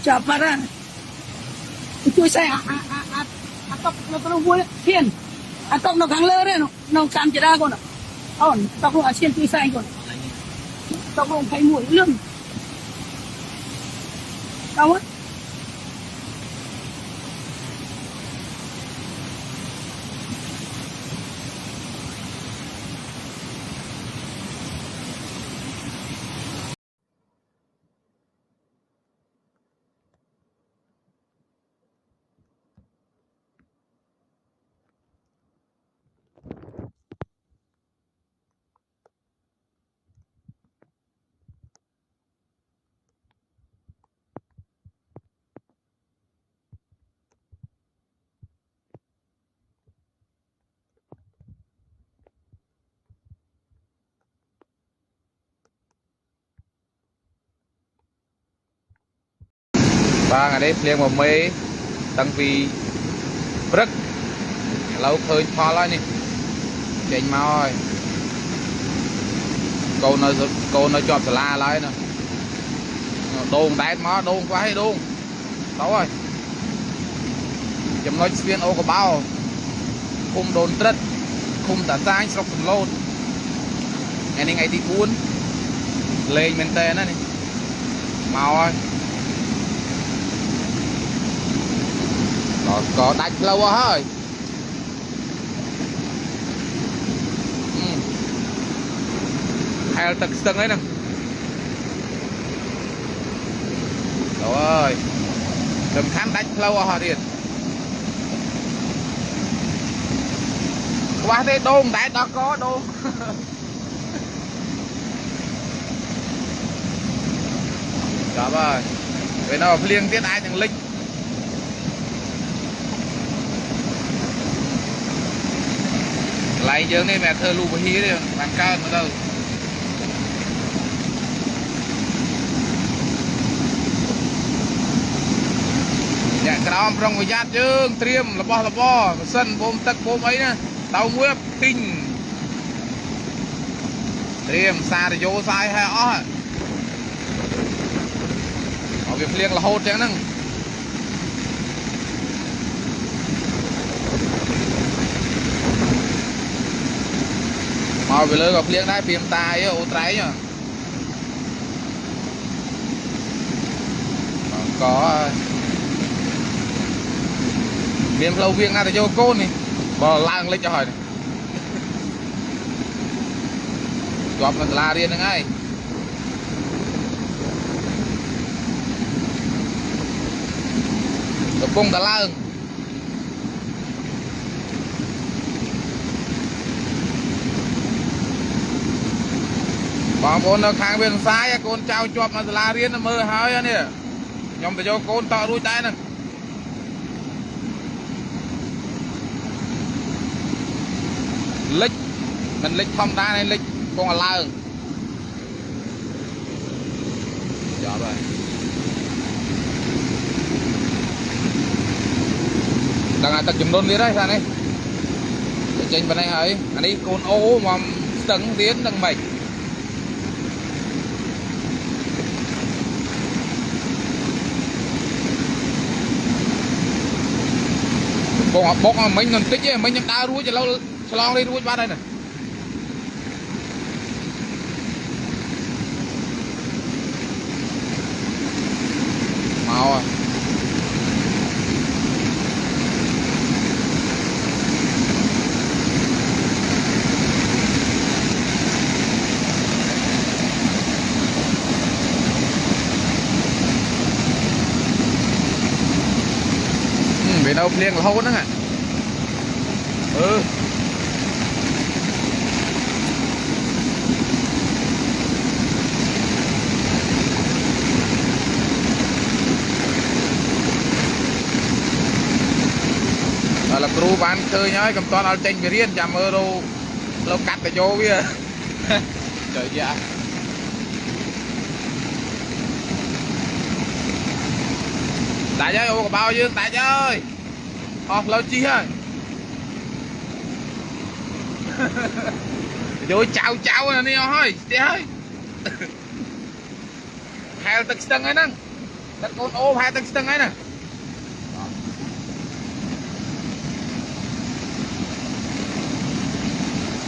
chập mà ra chui xe tóc nó vui thiên tóc nó càng lơ đấy nó cam chỉ ra con tóc nó xiên chui xe con tóc nó thấy mũi lưng đâu á và ngày đây liền một mê tăng vì rất lâu khơi pha lại nè chạy mau rồi cô nó chọt la lại nè đồn đáy má đồn quá hay đồn tấu rồi chấm nói xuyên ô của bao khung đồn trất khung tả sang sọc sầm lôn ngày đi cuốn lên bên tê nó này mau rồi có đánh lâu rồi hay là tầng ấy nè rồi đừng khám đánh lâu rồi điện qua đây đôn đại đó có đôn đó rồi vậy nó liên tiếp ai thằng linh lại giờ này mẹ thơ lù hí đi bằng cao nữa đâu dạ cái đó trong người giặt dương triêm là bo sân bom tắc bom ấy nè tàu muối tinh triêm xa thì vô sai hay ó ở việc liên là hốt chẳng nâng mà về lưới gặp liên đá phim tai ô trái nhá có miếng lâu viên ra để cho côn này bò lang lên cho hỏi này chọp là la điên ngay tập bông cả lang bọn con nó khang bên sai con trao chọp là la điên nó mơ hơi nè nhóm để cho con tạo đuôi tay nè lịch mình lịch thông ta này lịch con là la chọp rồi đang ai tập chùm đôn đi đấy sao này trên bên này hỡi anh ấy con ô mà tầng tiến đằng mày con bốc mà mình còn tích ấy mìnhยังđau ruồi cho lâu long đi ruồi ba đây này màu à vì đâu liên là hôn đó hả là crew bán chơi nhá cầm toàn al tranh về riêng chạm euro lâu cắt để cho kia trời dạ tại chơi ô bao nhiêu tại chơi lâu chi ha rồi chào này nè thôi chị ơi hai tật sân ấy nè đất côn ôm hai tầng tầng ấy nè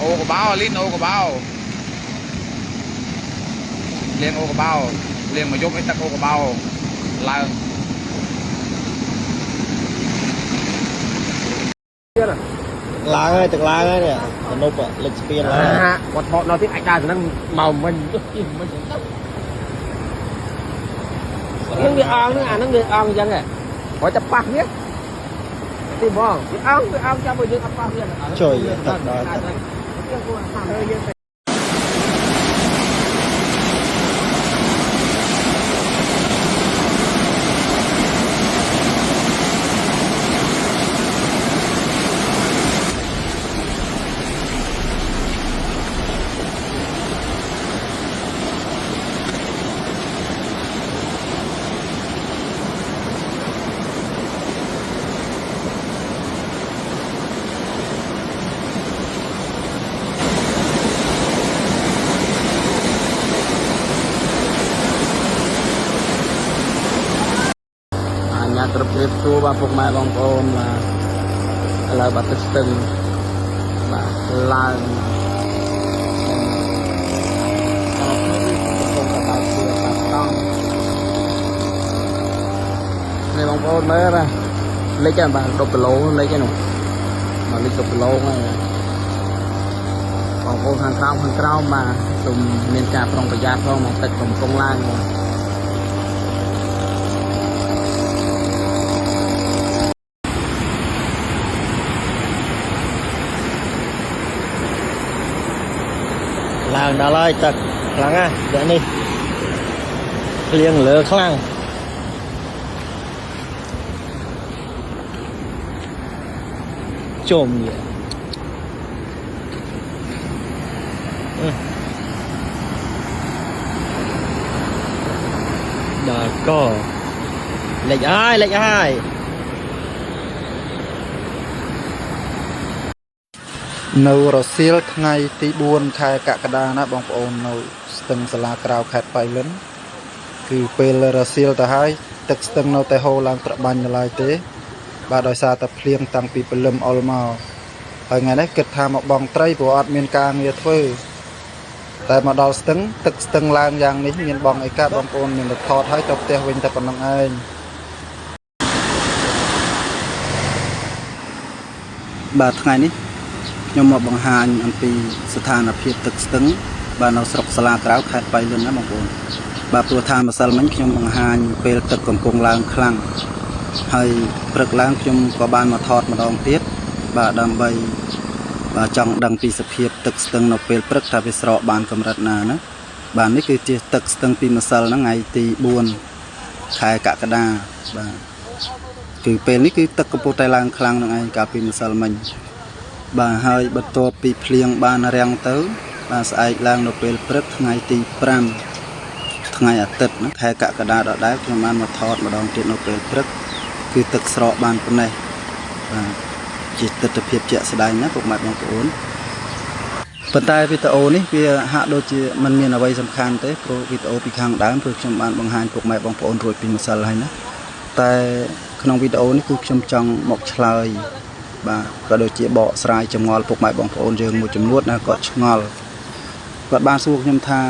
ô của bao lên ô của bao liền ô của bao liền mà giúp cái tắc ô của bao là láng ấy từng láng ấy nè nộp ạ lịch spiên là còn họ nói tiếng anh ta thì nó màu mình nó người ăn nó người ăn dân này họ chập bạc biết tìm không người ăn cho bây giờ chập bạc biết trời thật đó nhà tập kết tua và phục mai bóng ôn là bắt tức từng và là này bóng ôn mới ra lấy cho bạn đục lỗ lấy cho nó mà lấy đục lỗ này bóng ôn hàng cao mà dùng miền trà trong thời gian không mà tịch cùng công lang làng đã lai chặt làng à để đi liền lửa khlang trộm vậy đã có lệch aiនៅរសៀលថ្ងៃទី4ខែកក្កដាណាបងប្អូននៅស្ទឹងសាលាក្រៅខេត្តបៃលិនគឺពេលរសៀលទៅហើយទឹកស្ទឹងនៅតែហូរឡើងត្របាញ់នៅឡើយទេបាទដោយសារតែភ្លៀងតាំងពីព្រលឹមអុលមកហើយថ្ងៃនេះគិតថាមកបងត្រីព្រោះអត់មានការងារធ្វើតែមកដល់ស្ទឹងទឹកស្ទឹងឡើងយ៉ាងនេះមានបងអីកាបងប្អូនមានទៅថតហើយទៅផ្ទះវិញតែប៉ុណ្្នឹងឯងបាទថ្ងៃនេះខ្ញុំមកបង្ហាញអំពីស្ថានភាពទឹកស្ទឹងបាទនៅស្រុកសាលាក្រៅខេត្តបៃលិនណាបងប្អូនបាទព្រោះថាម្សិលមិញខ្ញុំបង្ហាញពេលទឹកកំពុងឡើងខ្លាំងហើយព្រឹកឡើងខ្ញុំក៏បានមកថតម្ដងទៀតបាទដើម្បីបាទចង់ដឹងពីសភាពទឹកស្ទឹងនៅពេលព្រឹកថាវាស្រកបានកម្រិតណាណាបាទនេះគឺជាទឹកស្ទឹងពីម្សិលហ្នឹងថ្ងៃទី4ខែកក្កដាបាទគឺពេលនេះគឺទឹកកំពុងតែឡើងខ្លាំងហ្នឹងឯងកាលពីម្សិលមិញបាទហើយបន្ទាប់ពីភ្លៀងបានរាំងទៅបាទស្អែកឡើងនៅពេលព្រឹកថ្ងៃទី5ថ្ងៃអាទិត្យណាខែកក្កដាដដែលខ្ញុំបានមកថតម្ដងទៀតនៅពេលព្រឹកគឺទឹកស្រកបានប៉ុណ្ណេះបាទជាទស្សនវិជ្ជាជាក់ស្ដែងណាពុកម៉ែបងប្អូនប៉ុន្តែវីដេអូនេះវាហាក់ដូចជាមិនមានអ្វីសំខាន់ទេព្រោះវីដេអូពីខាងដើមគឺខ្ញុំបានបង្ហាញពុកម៉ែបងប្អូនរួចពីម្សិលហើយណាតែក្នុងវីដេអូនេះគឺខ្ញុំចង់មកឆ្លើយបាទក៏ដូចជាបកស្រាយចម្ងល់ពុកម៉ែបងប្អូនយើងមួយចំនួនណាគាត់ឆ្ងល់គាត់បានសួរខ្ញុំថា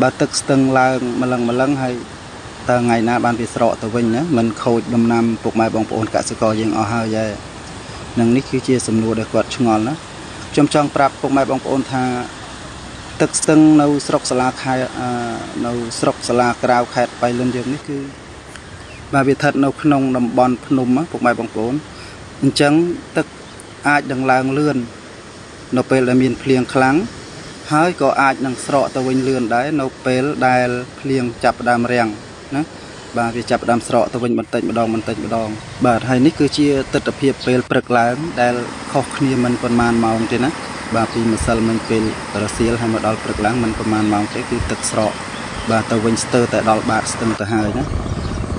បើទឹកស្ទឹងឡើងម្លឹងហើយតើថ្ងៃណាបានវាស្រកទៅវិញណាមិនខូចដំណាំពុកម៉ែបងប្អូនកសិករយើងអស់ហើយហ៎នឹងនេះគឺជាសំណួរដែលគាត់ឆ្ងល់ណាខ្ញុំចង់ប្រាប់ពុកម៉ែបងប្អូនថាទឹកស្ទឹងនៅស្រុកសាលាខេត្តនៅស្រុកសាលាក្រៅខេត្តបៃលិនយើងនេះគឺបាទវាស្ថិតនៅក្នុងតំបន់ភ្នំពុកម៉ែបងប្អូនអញ្ចឹងទឹកអាចនឹងឡើងលឿននៅពេលដែលមានភ្លៀងខ្លាំងហើយក៏អាចនឹងស្រកទៅវិញលឿនដែរនៅពេលដែលភ្លៀងចាប់ផ្ដើមរាំងណាបាទវាចាប់ផ្ដើមស្រកទៅវិញបន្តិចម្ដងបាទហើយនេះគឺជាទស្សនវិជ្ជាពេលព្រឹកឡើងដែលខុសគ្នាមិនប្រហែលម៉ោងទេណាបាទពីម្សិលមិញពេលរសៀលហើយមកដល់ព្រឹកឡើងមិនប្រហែលម៉ោងទេគឺទឹកស្រកបាទទៅវិញស្ទើរតែដល់បាតស្ទឹងទៅហើយណា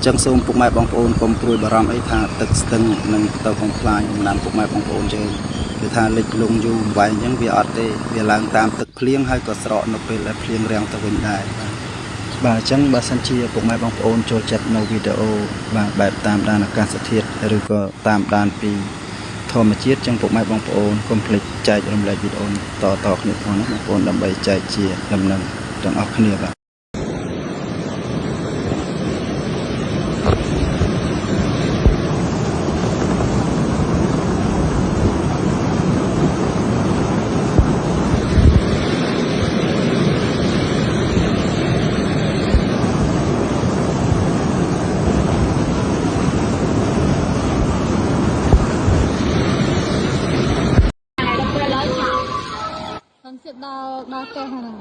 ចឹងសូមពុកម៉ែបងប្អូនកុំព្រួយបារម្ភអីថាទឹកស្ទឹងនឹងទៅបំផ្លាញដំណាំពុកម៉ែបងប្អូនយើងគឺថាលិចលង់យូរវែងអញ្ចឹងវាអត់ទេវាឡើងតាមទឹកភ្លៀងហើយក៏ស្រកនៅពេលដែលភ្លៀងរាំងទៅវិញដែរបាទ បាទអញ្ចឹងបើសិនជាពុកម៉ែបងប្អូនចូលចិត្តនៅវីដេអូបាទបែបតាមដានអាកាសធាតុឬក៏តាមដានពីធម្មជាតិចឹងពុកម៉ែបងប្អូនកុំភ្លេចចែករំលែកវីដេអូនេះតគ្នាផងណាបងប្អូនដើម្បីចែកជាដំណឹងទាំងអស់គ្នាបាទដល់ផ្ទះហ្នឹង